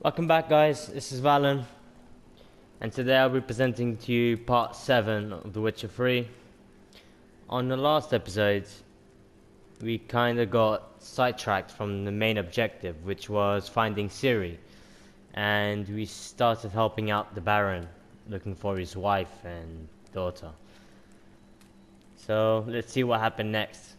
Welcome back, guys. This is Valin, and today I'll be presenting to you part 7 of The Witcher 3. On the last episode, we kinda got sidetracked from the main objective, which was finding Ciri, and we started helping out the Baron, looking for his wife and daughter. So, let's see what happened next.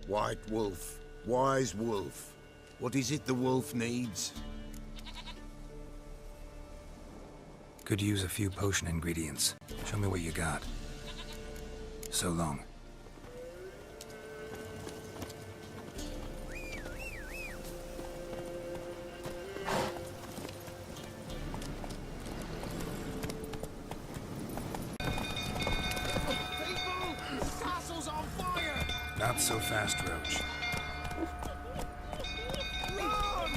White wolf, wise wolf. What is it the wolf needs? Could use a few potion ingredients. Show me what you got. So long. Not so fast, Roach. Run!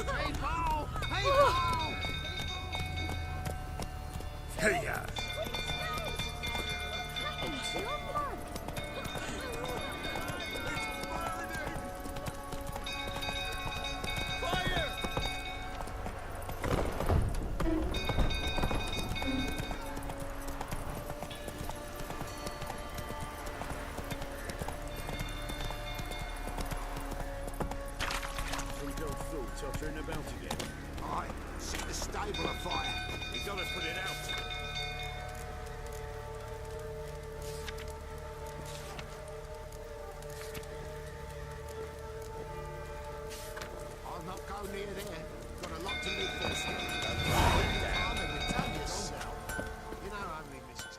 Hey, Paul! Hey, Paul! Hey-ya! Tottering about again. I set the stable afire. He's got to put it out. I'll not go near there. Got a lot to live for still. You know only Mrs.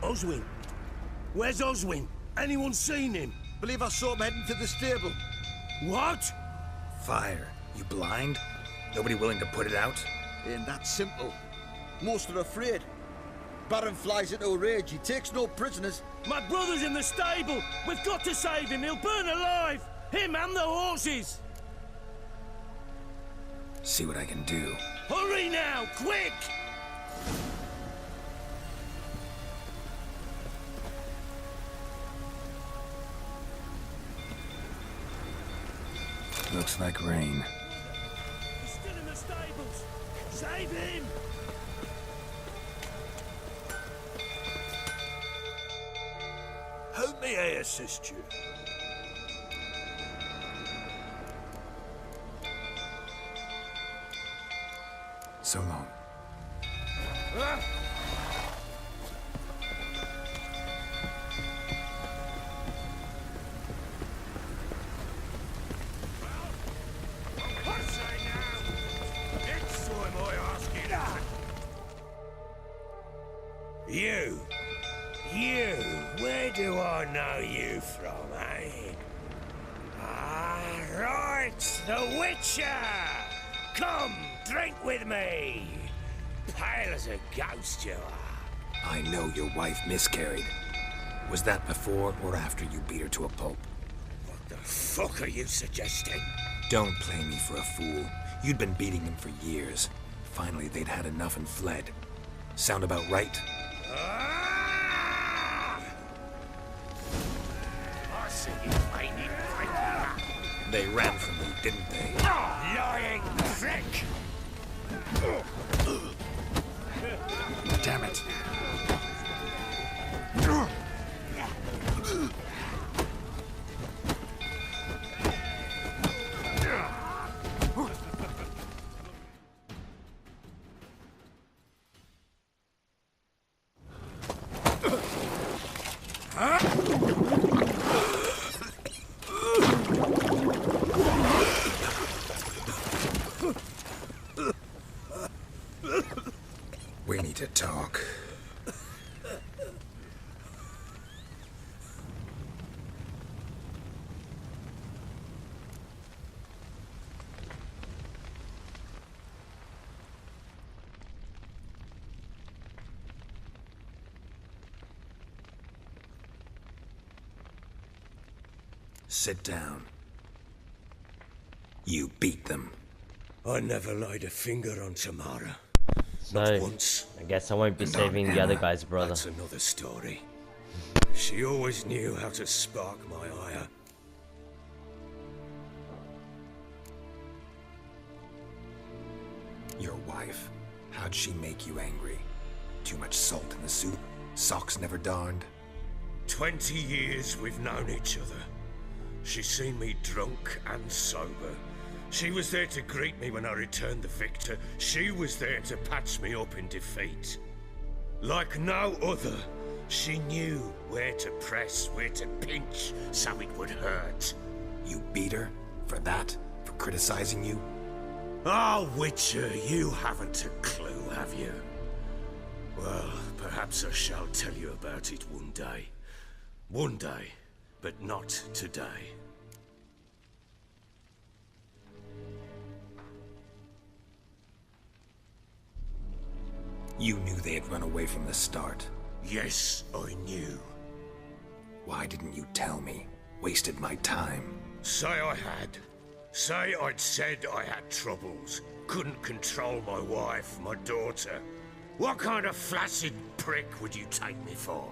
Oswin! Where's Oswin? Anyone seen him? Believe I saw him heading to the stable. What? Fire. You blind? Nobody willing to put it out? Ain't that simple. Most are afraid. Baron flies into a rage. He takes no prisoners. My brother's in the stable! We've got to save him! He'll burn alive! Him and the horses! See what I can do. Hurry now! Quick! Looks like rain. He's still in the stables! Save him! How may I assist you? So long. You, where do I know you from, eh? Ah, right, the Witcher! Come, drink with me! Pale as a ghost you are. I know your wife miscarried. Was that before or after you beat her to a pulp? What the fuck are you suggesting? Don't play me for a fool. You'd been beating them for years. Finally, they'd had enough and fled. Sound about right? Ah! I see you made it right. They ran from you, didn't they? Lying prick! Damn it. We need to talk. Sit down. You beat them. I never laid a finger on Tamara. So, Not once. I guess I won't be And saving on the other Anna. guy's brother. That's another story. She always knew how to spark my ire. Your wife. How'd she make you angry? Too much salt in the soup? Socks never darned? 20 years we've known each other. She's seen me drunk and sober. She was there to greet me when I returned the victor. She was there to patch me up in defeat. Like no other, she knew where to press, where to pinch, so it would hurt. You beat her? For that? For criticizing you? Oh, Witcher, you haven't a clue, have you? Well, perhaps I shall tell you about it one day. One day, but not today. You knew they had run away from the start. Yes, I knew. Why didn't you tell me? Wasted my time. Say I had. Say I'd said I had troubles. Couldn't control my wife, my daughter. What kind of flaccid prick would you take me for?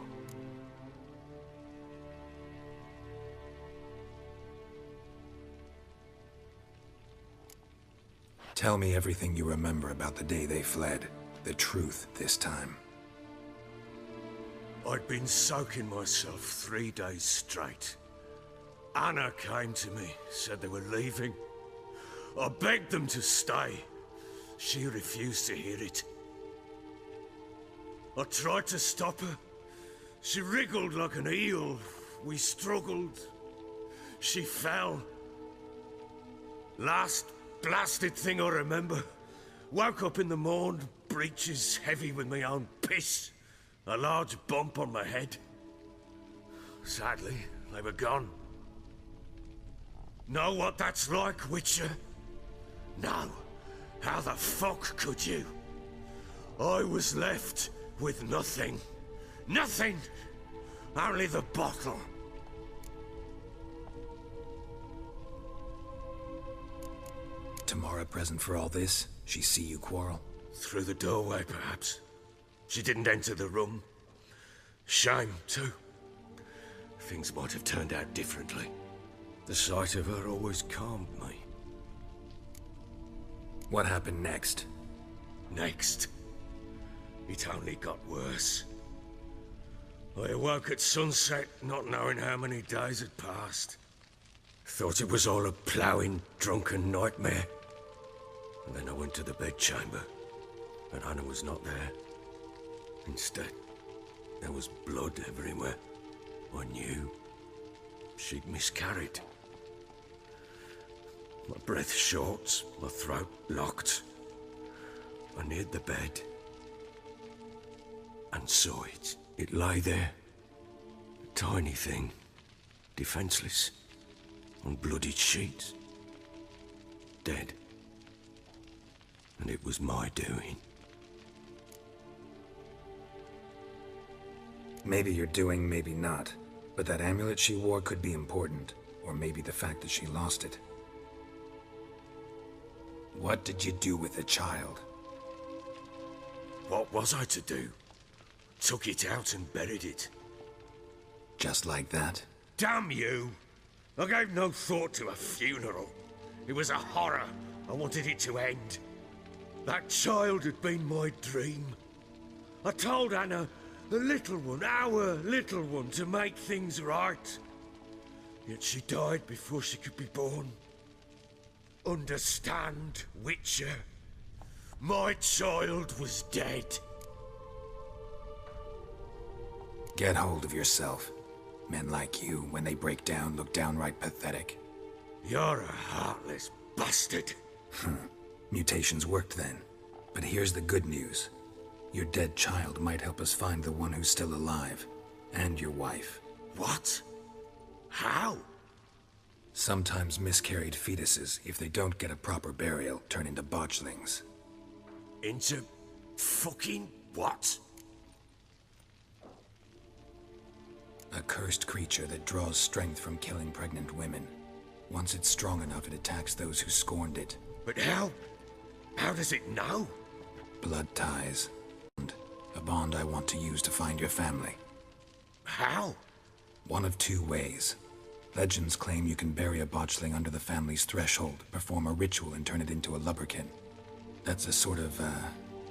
Tell me everything you remember about the day they fled. The truth this time. I'd been soaking myself 3 days straight. Anna came to me, said they were leaving. I begged them to stay. She refused to hear it. I tried to stop her. She wriggled like an eel. We struggled. She fell. Last blasted thing I remember. Woke up in the morn, breeches heavy with my own piss. A large bump on my head. Sadly, they were gone. Know what that's like, Witcher? No. How the fuck could you? I was left with nothing. Nothing! Only the bottle. Tamara present for all this? She see you quarrel? Through the doorway, perhaps. She didn't enter the room. Shame, too. Things might have turned out differently. The sight of her always calmed me. What happened next? Next, it only got worse. I awoke at sunset, not knowing how many days had passed. Thought it was all a ploughing, drunken nightmare. And then I went to the bedchamber, and Anna was not there. Instead, there was blood everywhere. I knew she'd miscarried. My breath short, my throat locked. I neared the bed and saw it. It lay there, a tiny thing, defenseless, on bloodied sheets, dead. And it was my doing. Maybe you're doing, maybe not. But that amulet she wore could be important. Or maybe the fact that she lost it. What did you do with the child? What was I to do? Took it out and buried it. Just like that? Damn you! I gave no thought to a funeral. It was a horror. I wanted it to end. That child had been my dream. I told Anna, the little one, our little one, to make things right. Yet she died before she could be born. Understand, Witcher? My child was dead. Get hold of yourself. Men like you, when they break down, look downright pathetic. You're a heartless bastard. Mutations worked then. But here's the good news. Your dead child might help us find the one who's still alive. And your wife. What? How? Sometimes miscarried fetuses, if they don't get a proper burial, turn into botchlings. A cursed creature that draws strength from killing pregnant women. Once it's strong enough, it attacks those who scorned it. But how? How does it know? Blood ties. A bond I want to use to find your family. How? One of two ways. Legends claim you can bury a botchling under the family's threshold, perform a ritual, and turn it into a lubberkin. That's a sort of,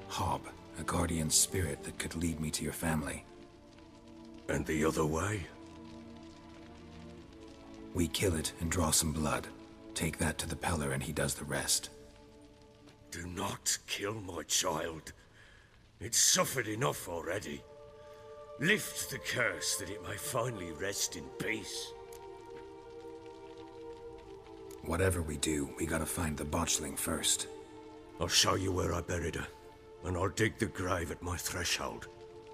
hob, a guardian spirit that could lead me to your family. And the other way? We kill it and draw some blood. Take that to the Peller and he does the rest. Do not kill my child. It's suffered enough already. Lift the curse that it may finally rest in peace. Whatever we do, we gotta find the botchling first. I'll show you where I buried her, and I'll dig the grave at my threshold.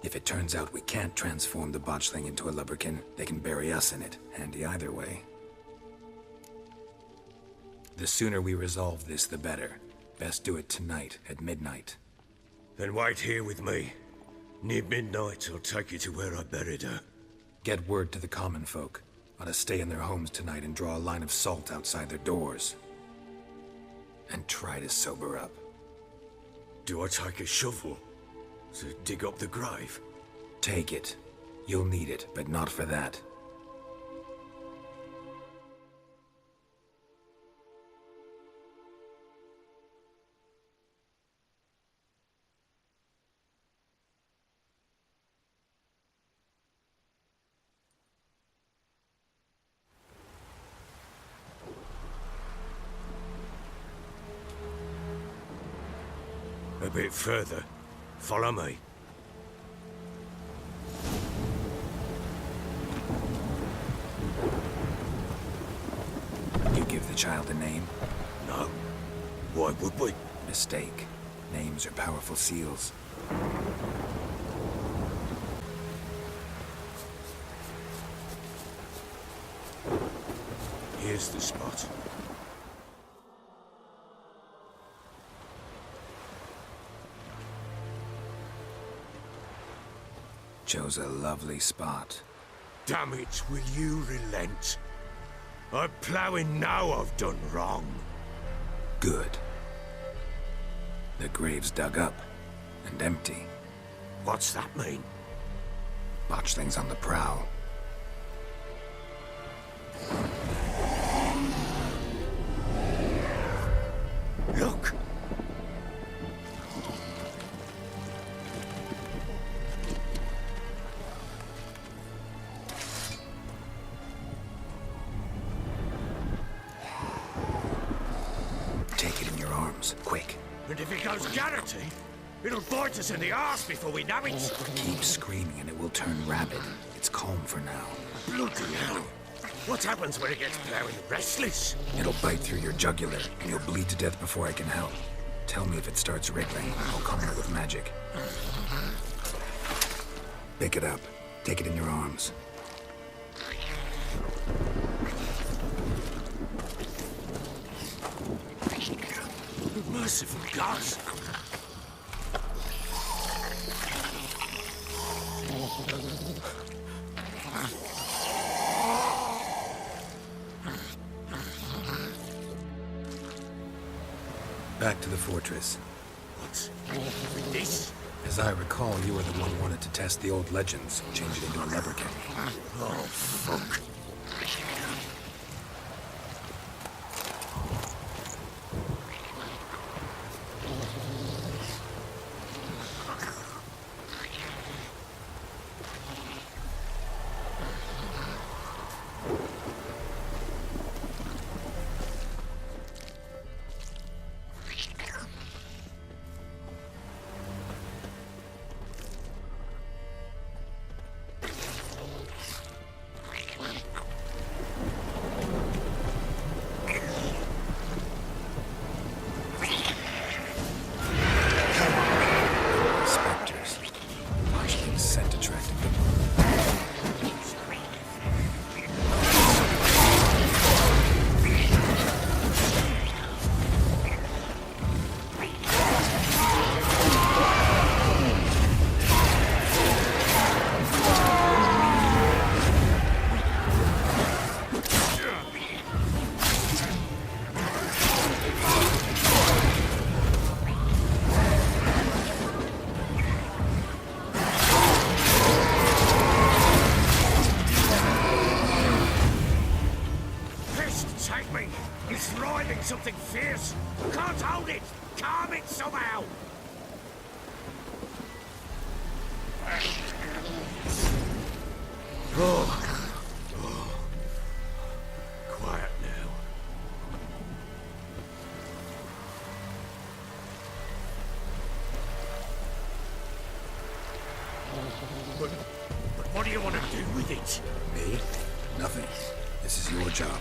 If it turns out we can't transform the botchling into a lubberkin, they can bury us in it. Handy either way. The sooner we resolve this, the better. Best do it tonight, at midnight. Then wait here with me. Near midnight, I'll take you to where I buried her. Get word to the common folk. Ought to stay in their homes tonight and draw a line of salt outside their doors. And try to sober up. Do I take a shovel to dig up the grave? Take it. You'll need it, but not for that. A bit further. Follow me. You give the child a name? No. Why would we? Mistake. Names are powerful seals. Here's the spot. Chose a lovely spot. Damn it, will you relent? I'm ploughing now I've done wrong. Good. The grave's dug up and empty. What's that mean? Botchling's on the prowl. Look! Take it in your arms, quick. And if it goes Garrity, it'll bite us in the arse before we know it. Keep screaming and it will turn rabid. It's calm for now. Bloody hell. What happens when it gets plowing restless? It'll bite through your jugular, and you'll bleed to death before I can help. Tell me if it starts wriggling. I'll calm it with magic. Pick it up. Take it in your arms. Merciful gods! Back to the fortress. What's this? As I recall, you were the one who wanted to test the old legends, change it into a lubberkin. Oh, fuck. But what do you want to do with it? Me? Nothing. This is your job.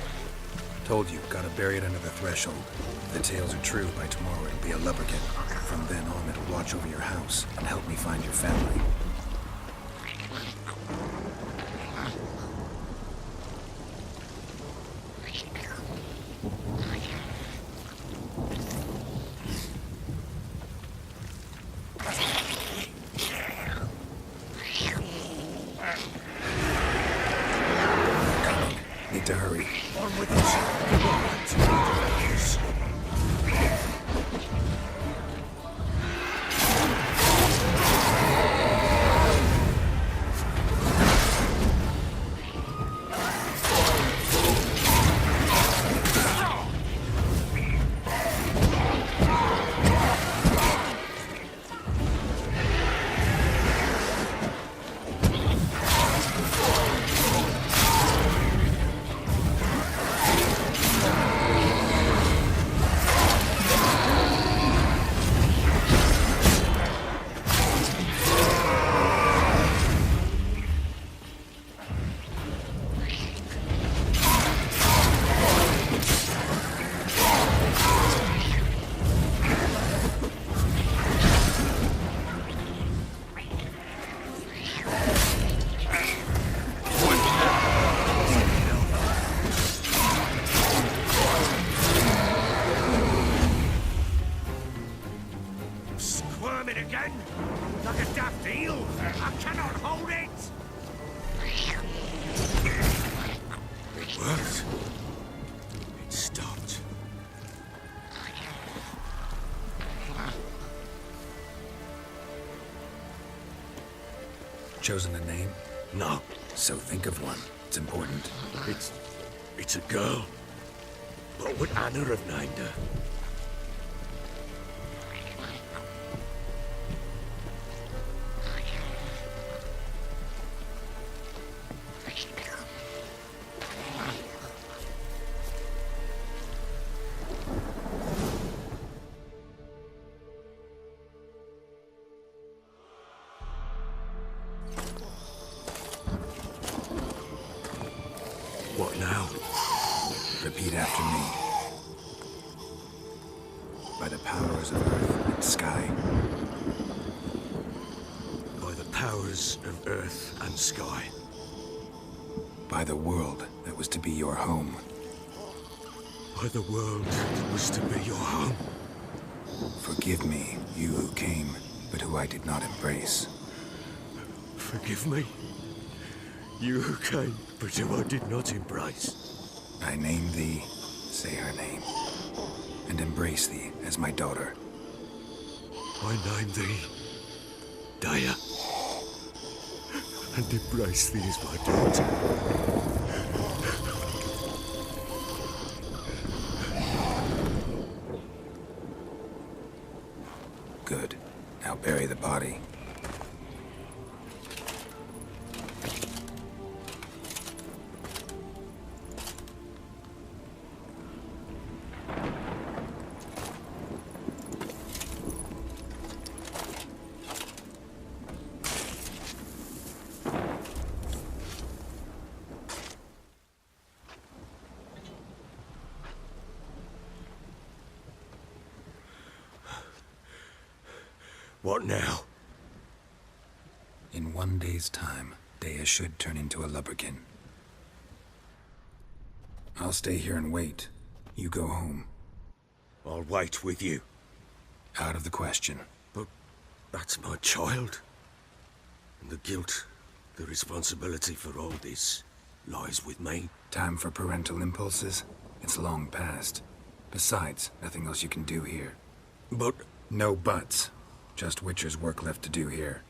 Told you, gotta bury it under the threshold. If the tales are true, by tomorrow it'll be a lubberkin. From then on, it'll watch over your house and help me find your family. Need to hurry. On with it. Squirming again? Like a daft eel? I cannot hold it! It worked. It stopped. Chosen a name? No, So think of one. It's important. it's a girl. What would Anna have named her? What now? Repeat after me. By the powers of earth and sky. By the powers of earth and sky. By the world that was to be your home. By the world that was to be your home. Forgive me, you who came, but who I did not embrace. Forgive me. You who came, but who I did not embrace. I name thee, say her name, and embrace thee as my daughter. I name thee Daya, and embrace thee as my daughter. Good. Now bury the body. What now? In 1 day's time, Daya should turn into a lubberkin. I'll stay here and wait. You go home. I'll wait with you. Out of the question. But that's my child. And the guilt, the responsibility for all this lies with me. Time for parental impulses? It's long past. Besides, nothing else you can do here. But No buts. Just Witcher's work left to do here.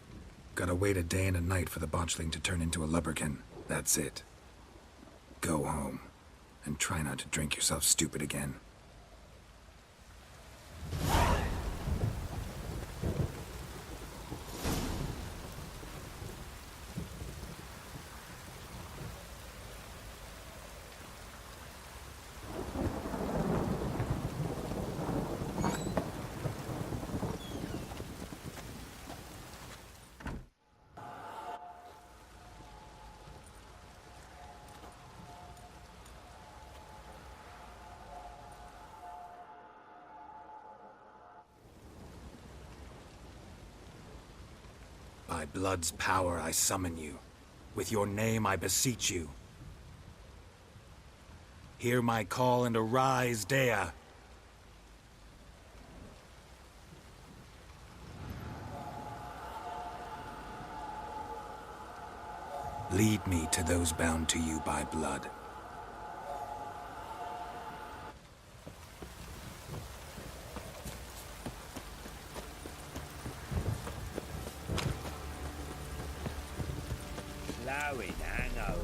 Gotta wait a day and a night for the botchling to turn into a lubberkin. That's it. Go home. And try not to drink yourself stupid again. By blood's power I summon you. With your name I beseech you. Hear my call and arise, Dea. Lead me to those bound to you by blood. Flowing hangover.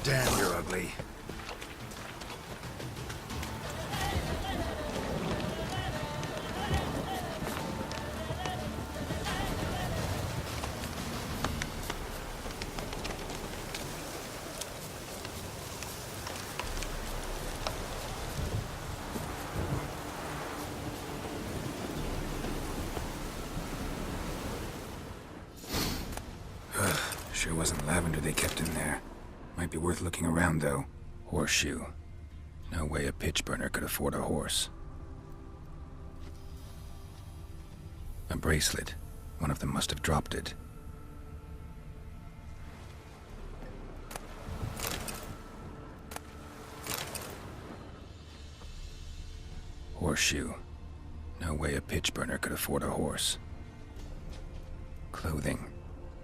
Damn, you're ugly. Sure wasn't lavender they kept in there. Might be worth looking around, though. Horseshoe. No way a pitch burner could afford a horse. A bracelet. One of them must have dropped it. Horseshoe. No way a pitch burner could afford a horse. Clothing.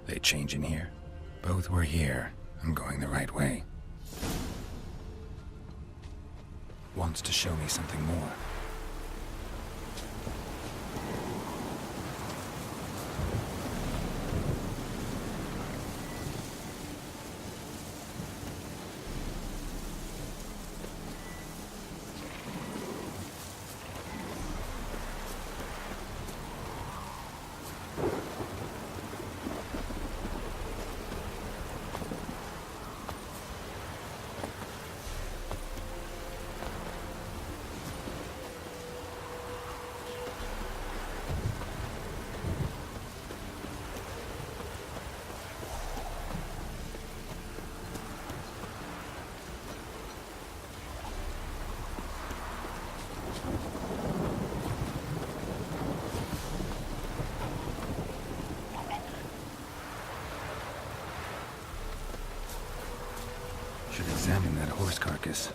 They change in here? Both were here. I'm going the right way. Wants to show me something more. Should examine that horse carcass.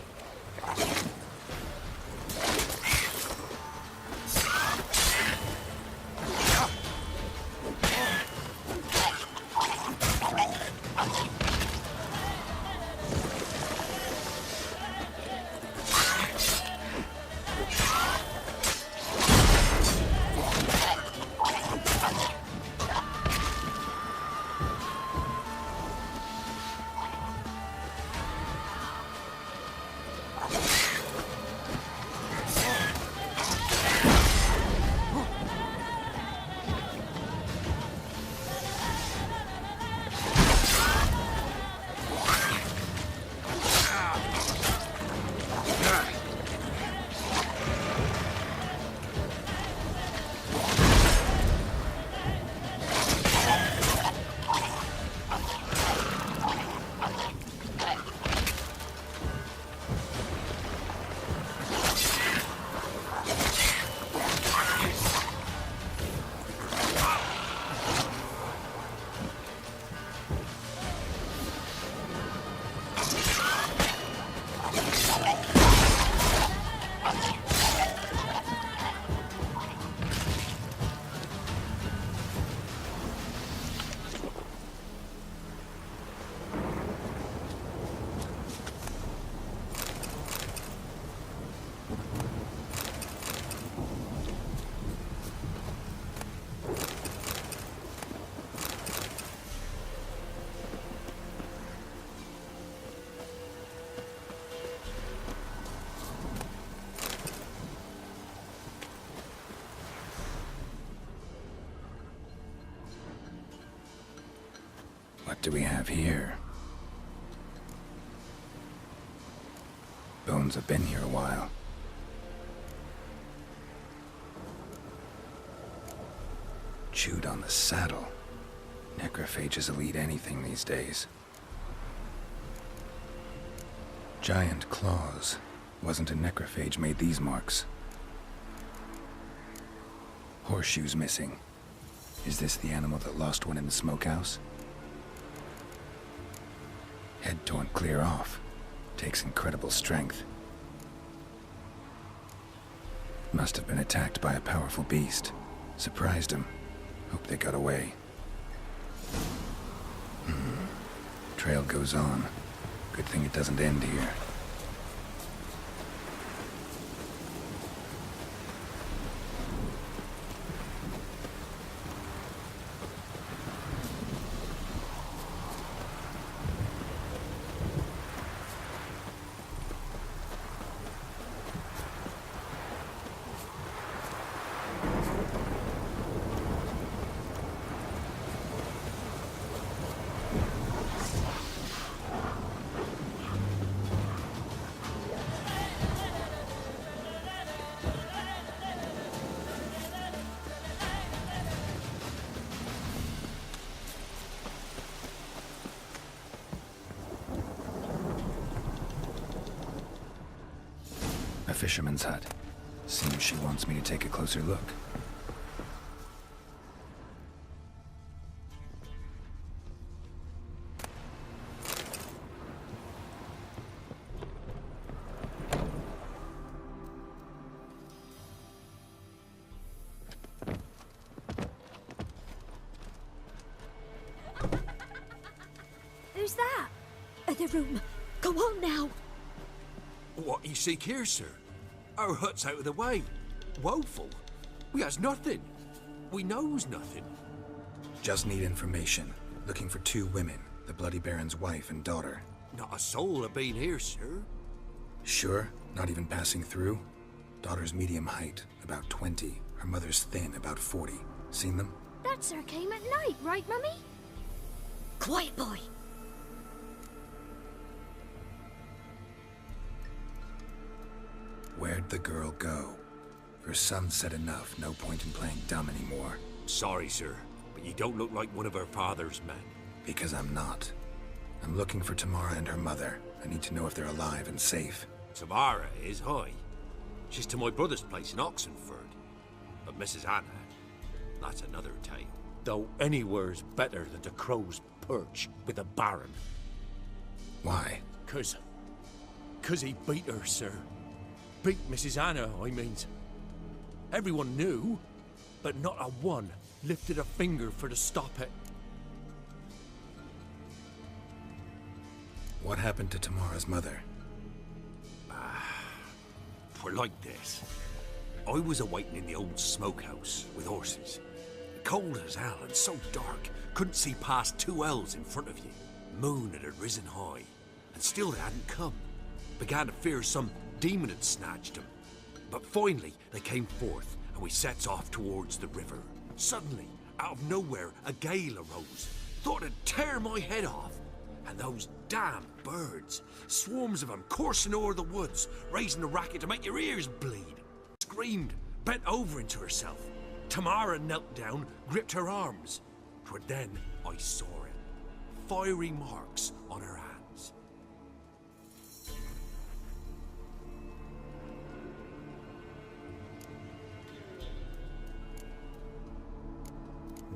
What do we have here? Bones have been here a while. Chewed on the saddle. Necrophages will eat anything these days. Giant claws. Wasn't a necrophage made these marks. Horseshoes missing. Is this the animal that lost one in the smokehouse? Head torn clear off. Takes incredible strength. Must have been attacked by a powerful beast. Surprised him. Hope they got away. Trail goes on. Good thing it doesn't end here. A fisherman's hut. Seems she wants me to take a closer look. Who's that? The room. Go on now. What you seek here, sir? Our hut's out of the way. Woeful. We has nothing. We knows nothing. Just need information. Looking for 2 women. The Bloody Baron's wife and daughter. Not a soul have been here, sir. Sure? Not even passing through? Daughter's medium height, about 20. Her mother's thin, about 40. Seen them? That sir came at night, right, Mummy? Quiet, boy. Where'd the girl go? Her son said enough, no point in playing dumb anymore. Sorry, sir, but you don't look like one of her father's men. Because I'm not. I'm looking for Tamara and her mother. I need to know if they're alive and safe. Tamara is, aye. She's to my brother's place in Oxenford. But Mrs. Anna, that's another tale. Though anywhere's better than the Crow's Perch with the Baron. Why? Cause he beat her, sir. Beat Mrs. Anna, I means. Everyone knew, but not a one lifted a finger for to stop it. What happened to Tamara's mother? For like this. I was awaiting in the old smokehouse with horses. Cold as hell and so dark, couldn't see past 2 ells in front of you. Moon had risen high, and still they hadn't come. Began to fear some demon had snatched them. But finally, they came forth, and we sets off towards the river. Suddenly, out of nowhere, a gale arose. Thought it'd tear my head off. And those damn birds, swarms of them coursing o'er the woods, raising a racket to make your ears bleed. Screamed, bent over into herself. Tamara knelt down, gripped her arms. 'Twere then I saw it. Fiery marks on her hands.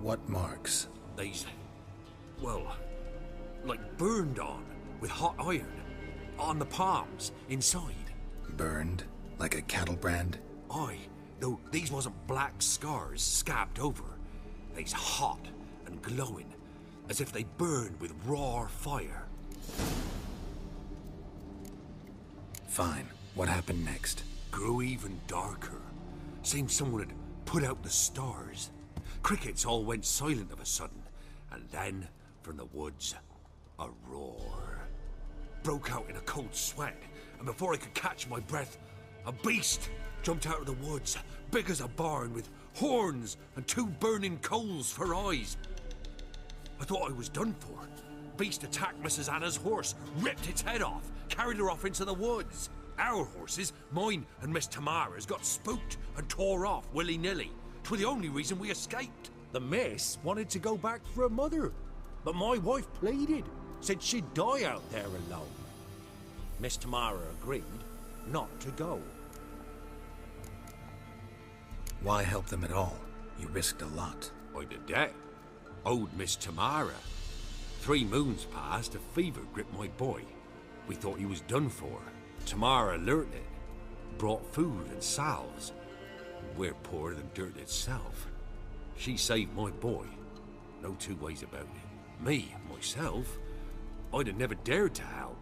What marks? These, well, like burned on with hot iron. On the palms, inside. Burned? Like a cattle brand? Aye, though these wasn't black scars scabbed over. They's hot and glowing, as if they burned with raw fire. Fine. What happened next? Grew even darker. Seemed someone had put out the stars. Crickets all went silent of a sudden, and then, from the woods, a roar. Broke out in a cold sweat, and before I could catch my breath, a beast jumped out of the woods, big as a barn, with horns and 2 burning coals for eyes. I thought I was done for. Beast attacked Mrs. Anna's horse, ripped its head off, carried her off into the woods. Our horses, mine and Miss Tamara's, got spooked and tore off willy-nilly. 'Twas the only reason we escaped. The miss wanted to go back for her mother, but my wife pleaded, said she'd die out there alone. Miss Tamara agreed not to go. Why help them at all? You risked a lot. I did that. Owed Miss Tamara. 3 moons passed, a fever gripped my boy. We thought he was done for. Tamara learnt it, brought food and salves. We're poorer than dirt itself. She saved my boy. No 2 ways about it. Me, myself, I'd have never dared to help.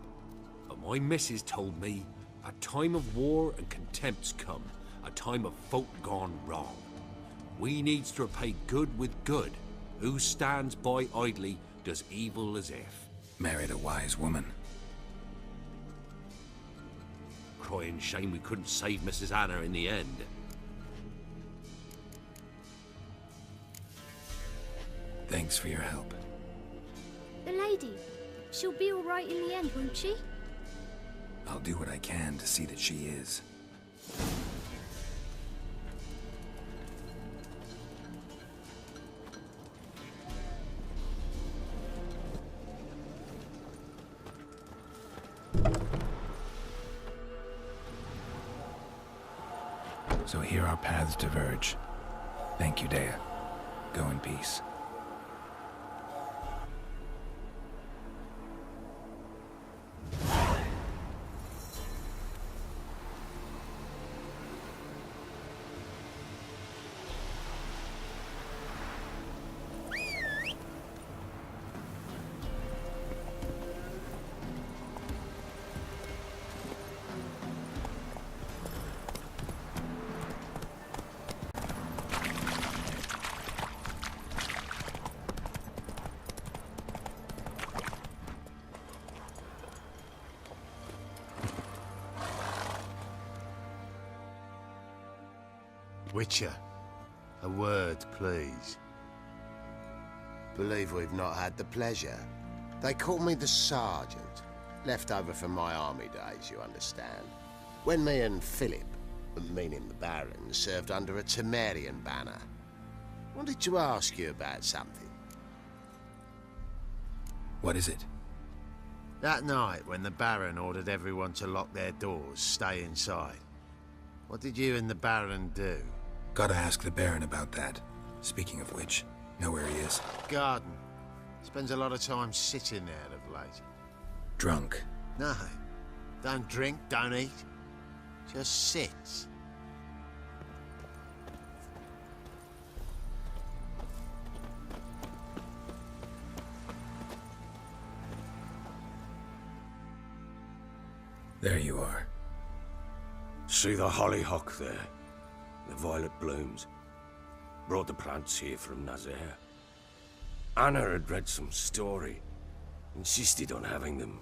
But my missus told me a time of war and contempt's come, a time of folk gone wrong. We needs to repay good with good. Who stands by idly does evil as if. Married a wise woman. Crying shame we couldn't save Mrs. Anna in the end. Thanks for your help. The lady, she'll be all right in the end, won't she? I'll do what I can to see that she is. So here our paths diverge. Thank you, Dea. Go in peace. Witcher, a word, please. Believe we've not had the pleasure. They call me the Sergeant. Left over from my army days, you understand. When me and Philip, meaning the Baron, served under a Temerian banner. Wanted to ask you about something. What is it? That night when the Baron ordered everyone to lock their doors, stay inside. What did you and the Baron do? Gotta ask the Baron about that. Speaking of which, know where he is. Garden. Spends a lot of time sitting there of late. Drunk. No. Don't drink, don't eat. Just sits. There you are. See the hollyhock there? The violet blooms. Brought the plants here from Nazaire. Anna had read some story. Insisted on having them.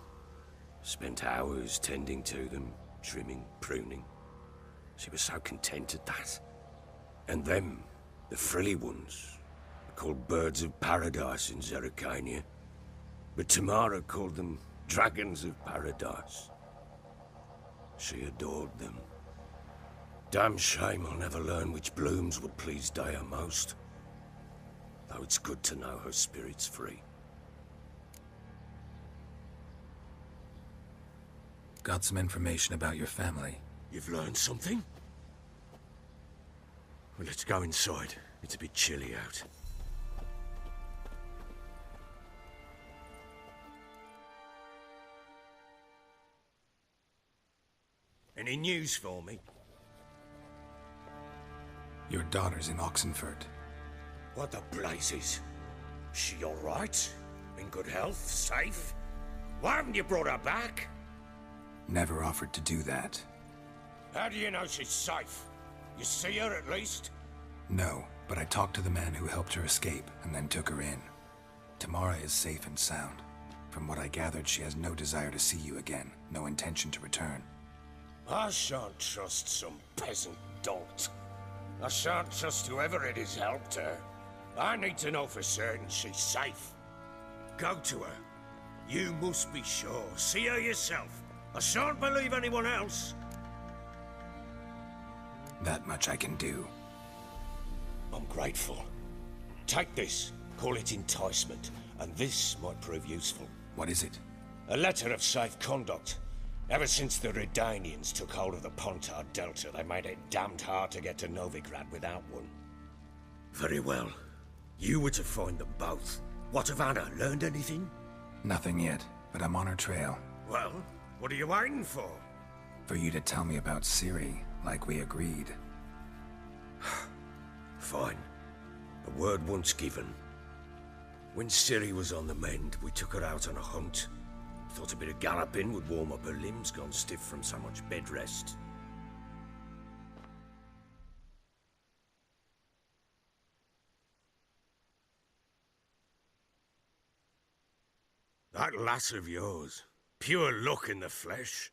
Spent hours tending to them, trimming, pruning. She was so content at that. And them, the frilly ones, are called birds of paradise in Zerrikania. But Tamara called them dragons of paradise. She adored them. Damn shame I'll never learn which blooms would please Dea most. Though it's good to know her spirit's free. Got some information about your family. You've learned something? Well, let's go inside. It's a bit chilly out. Any news for me? Your daughter's in Oxenford. What the blazes? She all right? In good health? Safe? Why haven't you brought her back? Never offered to do that. How do you know she's safe? You see her at least? No, but I talked to the man who helped her escape and then took her in. Tamara is safe and sound. From what I gathered, she has no desire to see you again, no intention to return. I shan't trust some peasant dolt. I shan't trust whoever it is helped her. I need to know for certain she's safe. go to her. You must be sure. See her yourself. I shan't believe anyone else. That much I can do. I'm grateful. Take this. Call it enticement. And this might prove useful. What is it? A letter of safe conduct. Ever since the Redanians took hold of the Pontard Delta, they made it damned hard to get to Novigrad without one. Very well. You were to find them both. What of Anna? Learned anything? Nothing yet, but I'm on her trail. Well, what are you waiting for? For you to tell me about Ciri, like we agreed. Fine. The word once given. When Ciri was on the mend, we took her out on a hunt. Thought a bit of galloping would warm up her limbs, gone stiff from so much bed rest. That lass of yours, pure luck in the flesh.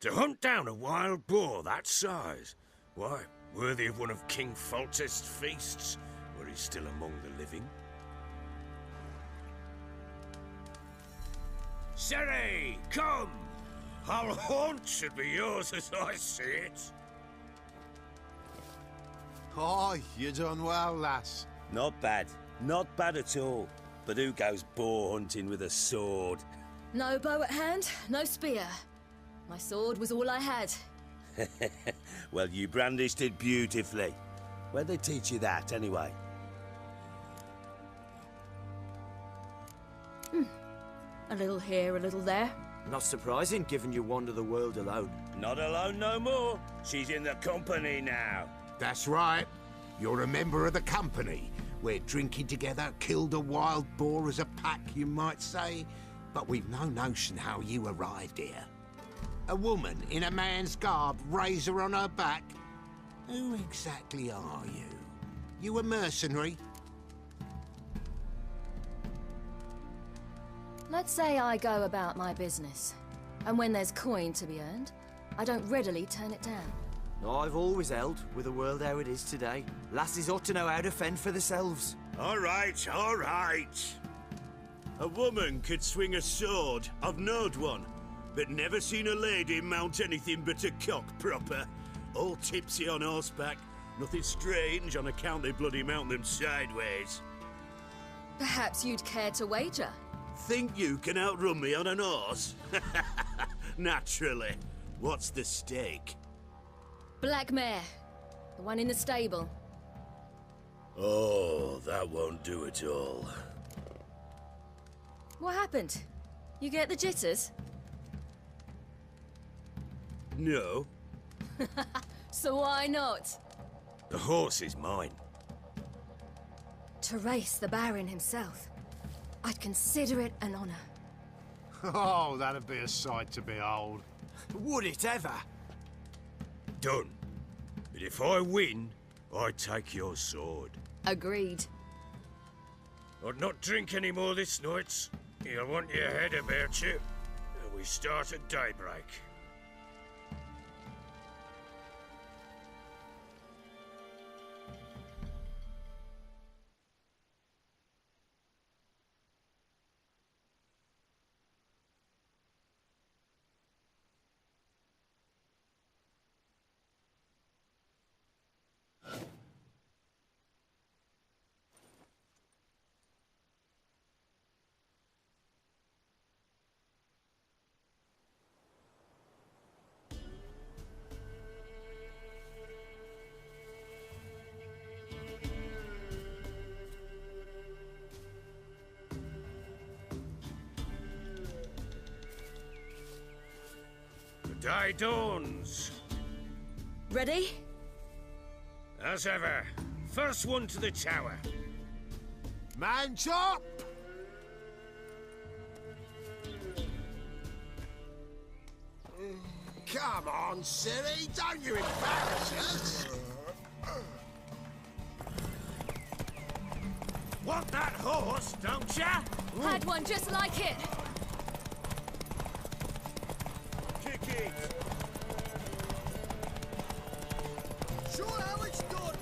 To hunt down a wild boar that size, why, worthy of one of King Foltest's feasts, were he still among the living. Ciri, come! Our haunt should be yours as I see it. Oh, you done well, lass. Not bad. Not bad at all. But who goes boar hunting with a sword? No bow at hand, no spear. My sword was all I had. Well, you brandished it beautifully. Where'd they teach you that, anyway? A little here, a little there. Not surprising, given you wander the world alone. Not alone no more. She's in the company now. That's right. You're a member of the company. We're drinking together, killed a wild boar as a pack, you might say. But we've no notion how you arrived here. A woman in a man's garb, razor on her back. Who exactly are you? You a mercenary? Let's say I go about my business. And when there's coin to be earned, I don't readily turn it down. I've always held, with the world how it is today, lasses ought to know how to fend for themselves. All right, all right. A woman could swing a sword. I've knowed one, but never seen a lady mount anything but a cock proper. All tipsy on horseback. Nothing strange on account they bloody mount them sideways. Perhaps you'd care to wager? Think you can outrun me on an horse? Naturally. What's the stake? Black mare. The one in the stable. Oh, that won't do it all. What happened? You get the jitters? No. So why not? The horse is mine. To race the Baron himself. I'd consider it an honor. Oh, that'd be a sight to behold. Would it ever? Done. But if I win, I take your sword. Agreed. I'd not drink any more this night. You'll want your head about you. And we start at daybreak. The day dawns. Ready? As ever. First one to the tower. Man chop! Come on, Ciri, don't you embarrass us! Want that horse, don't ya? Had one just like it. Kick it! Show how it's done.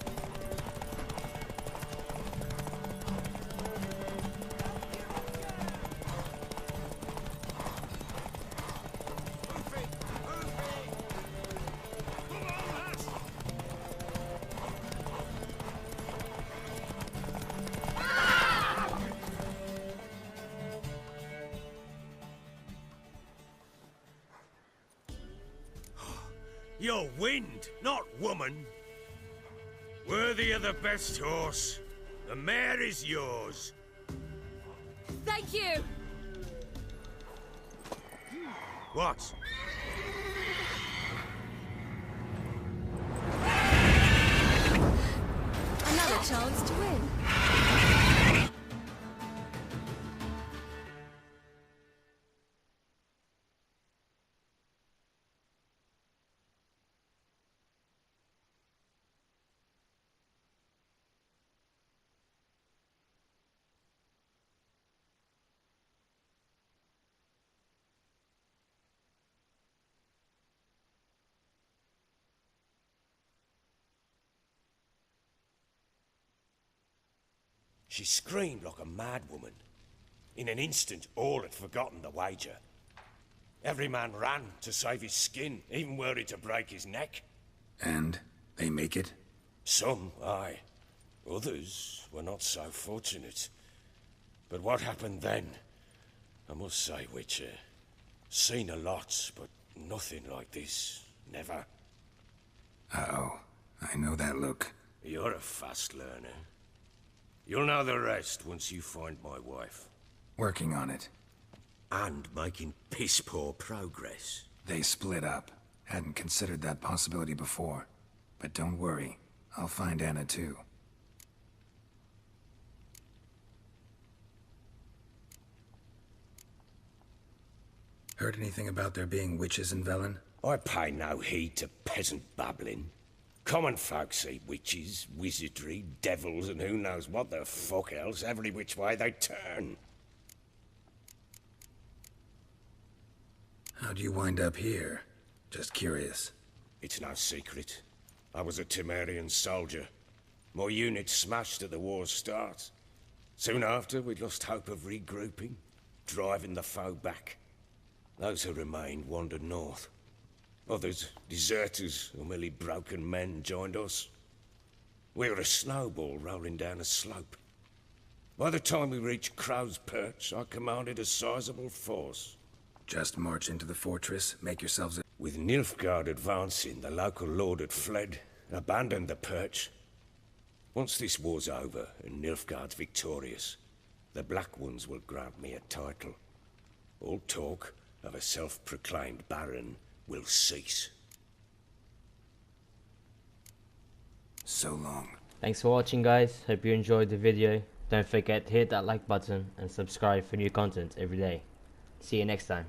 You're wind, not woman. Worthy of the best horse. The mare is yours. Thank you! What? Another chance to win. She screamed like a mad woman. In an instant, all had forgotten the wager. Every man ran to save his skin, even were it to break his neck. And they make it? Some, aye. Others were not so fortunate. But what happened then? I must say, Witcher, seen a lot, but nothing like this. Never. Uh-oh. I know that look. You're a fast learner. You'll know the rest once you find my wife. Working on it. And making piss-poor progress. They split up. Hadn't considered that possibility before. But don't worry. I'll find Anna too. Heard anything about there being witches in Valin? I pay no heed to peasant babbling. Common folk see witches, wizardry, devils, and who knows what the fuck else every which way they turn. How'd you wind up here? Just curious. It's no secret. I was a Temerian soldier. My unit smashed at the war's start. Soon after, we lost hope of regrouping, driving the foe back. Those who remained wandered north. Others, deserters or merely broken men, joined us. We were a snowball rolling down a slope. By the time we reached Crow's Perch, I commanded a sizable force. Just march into the fortress, make yourselves With Nilfgaard advancing, the local lord had fled, abandoned the Perch. Once this war's over and Nilfgaard's victorious, the Black Ones will grant me a title. All talk of a self-proclaimed baron will cease. So long. Thanks for watching, guys. Hope you enjoyed the video. Don't forget to hit that like button and subscribe for new content every day. See you next time.